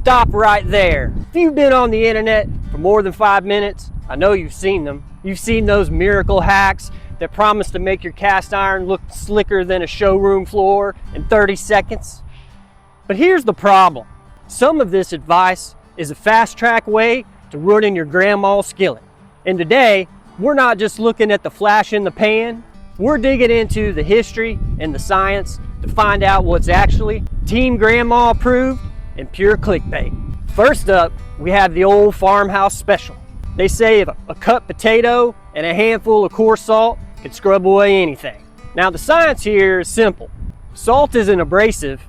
stop right there. If you've been on the internet for more than 5 minutes, I know you've seen them. You've seen those miracle hacks that promise to make your cast iron look slicker than a showroom floor in 30 seconds. But here's the problem. Some of this advice is a fast-track way to ruining your grandma's skillet. And today, we're not just looking at the flash in the pan, we're digging into the history and the science to find out what's actually Team Grandma approved and pure clickbait. First up, we have the old Farmhouse special. They say a cut potato and a handful of coarse salt can scrub away anything. Now the science here is simple. Salt is an abrasive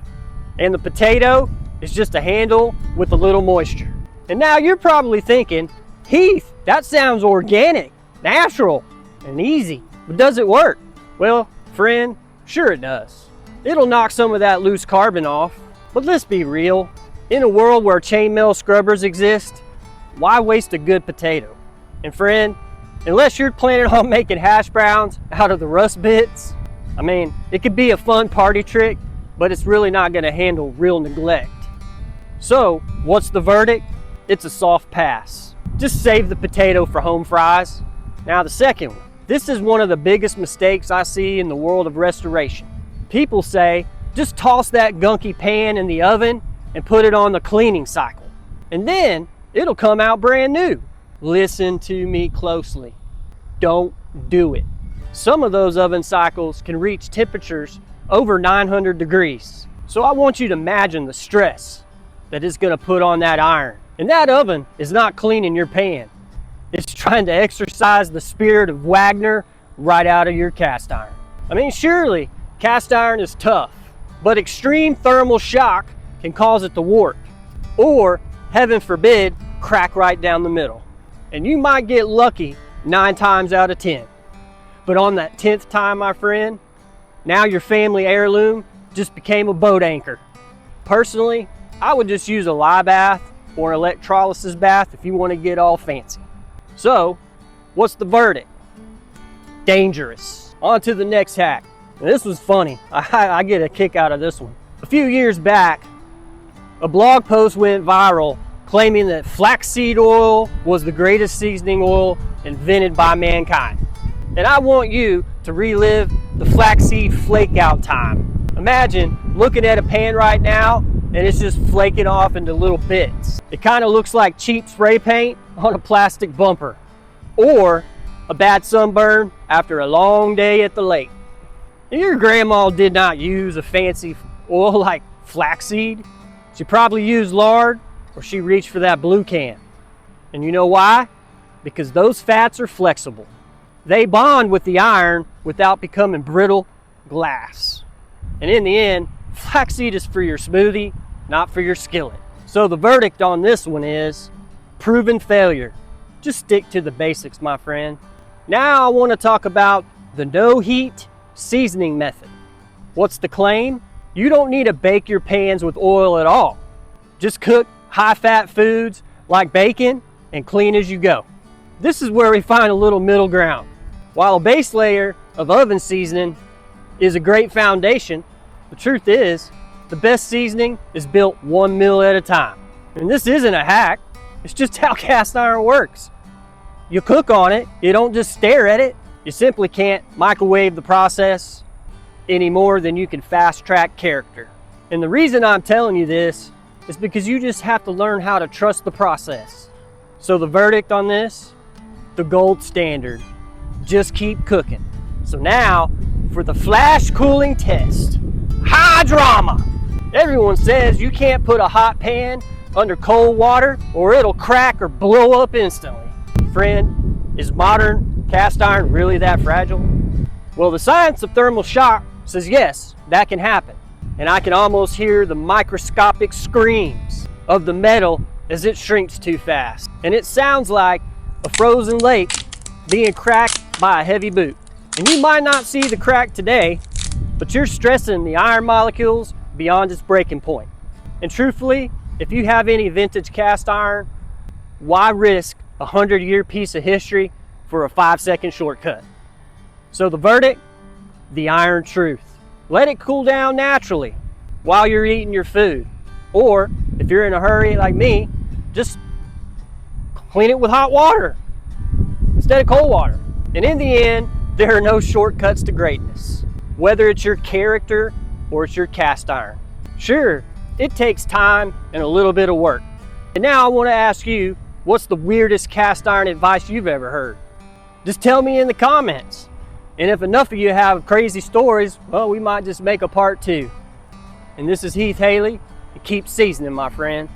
and the potato is just a handle with a little moisture. And now you're probably thinking, Heath, that sounds organic, natural, and easy, but does it work? Well, friend, sure it does. It'll knock some of that loose carbon off, but let's be real. In a world where chainmail scrubbers exist, why waste a good potato? And friend, unless you're planning on making hash browns out of the rust bits, I mean, it could be a fun party trick, but it's really not gonna handle real neglect. So, what's the verdict? It's a soft pass. Just save the potato for home fries. Now the second one. This is one of the biggest mistakes I see in the world of restoration. People say, just toss that gunky pan in the oven and put it on the cleaning cycle, and then it'll come out brand new. Listen to me closely. Don't do it. Some of those oven cycles can reach temperatures over 900 degrees. So I want you to imagine the stress that it's gonna put on that iron. And that oven is not cleaning your pan. It's trying to exercise the spirit of Wagner right out of your cast iron. I mean, surely cast iron is tough, but extreme thermal shock can cause it to warp, or heaven forbid, crack right down the middle. And you might get lucky 9 times out of 10. But on that 10th time, my friend, now your family heirloom just became a boat anchor. Personally, I would just use a lye bath or an electrolysis bath if you want to get all fancy. So, what's the verdict? Dangerous. On to the next hack. And this was funny. I get a kick out of this one. A few years back, a blog post went viral claiming that flaxseed oil was the greatest seasoning oil invented by mankind. And I want you to relive the flaxseed flake-out time. Imagine looking at a pan right now and it's just flaking off into little bits. It kind of looks like cheap spray paint on a plastic bumper, or a bad sunburn after a long day at the lake. Your grandma did not use a fancy oil like flaxseed. She probably used lard, or she reached for that blue can. And you know why? Because those fats are flexible. They bond with the iron without becoming brittle glass. And in the end, flaxseed is for your smoothie, not for your skillet. So the verdict on this one is proven failure. Just stick to the basics, my friend. Now I want to talk about the no heat seasoning method. What's the claim? You don't need to bake your pans with oil at all. Just cook high-fat foods like bacon and clean as you go. This is where we find a little middle ground. While a base layer of oven seasoning is a great foundation, the truth is the best seasoning is built 1 meal at a time. And this isn't a hack, it's just how cast iron works. You cook on it, you don't just stare at it. You simply can't microwave the process any more than you can fast track character. And the reason I'm telling you this is because you just have to learn how to trust the process. So the verdict on this, the gold standard, just keep cooking. So now for the flash cooling test. High drama. Everyone says you can't put a hot pan under cold water or it'll crack or blow up instantly. Friend, is modern cast iron really that fragile? Well, the science of thermal shock says yes, that can happen. And I can almost hear the microscopic screams of the metal as it shrinks too fast. And it sounds like a frozen lake being cracked by a heavy boot. And you might not see the crack today, but you're stressing the iron molecules beyond its breaking point. And truthfully, if you have any vintage cast iron, why risk a 100-year piece of history for a 5-second shortcut? So the verdict, the iron truth. Let it cool down naturally while you're eating your food. Or If you're in a hurry like me, just clean it with hot water instead of cold water. And in the end, there are no shortcuts to greatness. Whether it's your character or it's your cast iron. Sure, it takes time and a little bit of work. And now I want to ask you, what's the weirdest cast iron advice you've ever heard? Just tell me in the comments. And if enough of you have crazy stories, well, we might just make a part 2. And this is Heath Hayley. Keep seasoning, my friend.